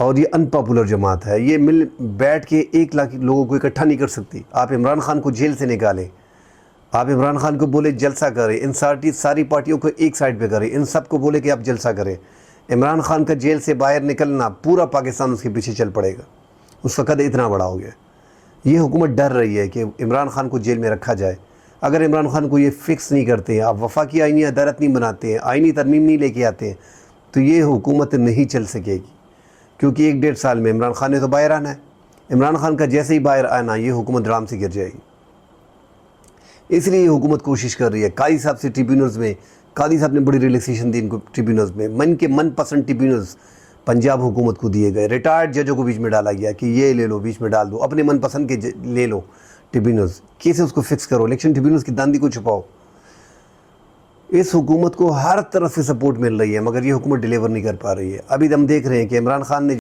اور یہ ان پاپولر جماعت ہے، یہ مل بیٹھ کے 1 لاکھ لوگوں کو اکٹھا نہیں کر سکتی۔ آپ عمران خان کو جیل سے نکالیں، آپ عمران خان کو بولے جلسہ کریں، ان ساری پارٹیوں کو ایک سائڈ پہ کریں، ان سب کو بولے کہ آپ جلسہ کریں۔ عمران خان کا جیل سے باہر نکلنا پورا پاکستان اس کے پیچھے چل پڑے گا، اس کا قد اتنا بڑا ہو گیا۔ یہ حکومت ڈر رہی ہے کہ عمران خان کو جیل میں رکھا جائے۔ اگر عمران خان کو یہ فکس نہیں کرتے، آپ وفاقی آئینی عدالت نہیں بناتے ہیں، آئینی ترمیم نہیں لے کے آتے ہیں، تو یہ حکومت نہیں چل سکے گی، کیونکہ 1 ڈیڑھ سال میں عمران خان نے تو باہر آنا ہے۔ عمران خان کا جیسے ہی باہر آنا، یہ حکومت ڈرام سے گر جائے گی۔ اس لیے یہ حکومت کوشش کر رہی ہے۔ قاضی صاحب سے ٹریبیونلز میں، قاضی صاحب نے بڑی ریلیکسیشن دی ان کو ٹریبیونلز میں، من پسند ٹریبیونلز پنجاب حکومت کو دیے گئے، ریٹائرڈ ججوں کو بیچ میں ڈالا گیا کہ یہ لے لو، بیچ میں ڈال دو، اپنے من پسند کے لے لو ٹریبیونلز، کیسے اس کو فکس کرو، الیکشن ٹریبیونلز کی داندی کو چھپاؤ۔ اس حکومت کو ہر طرف سے سپورٹ مل رہی ہے، مگر یہ حکومت ڈیلیور نہیں کر پا رہی ہے۔ ابھی ہم دیکھ رہے ہیں کہ عمران خان نے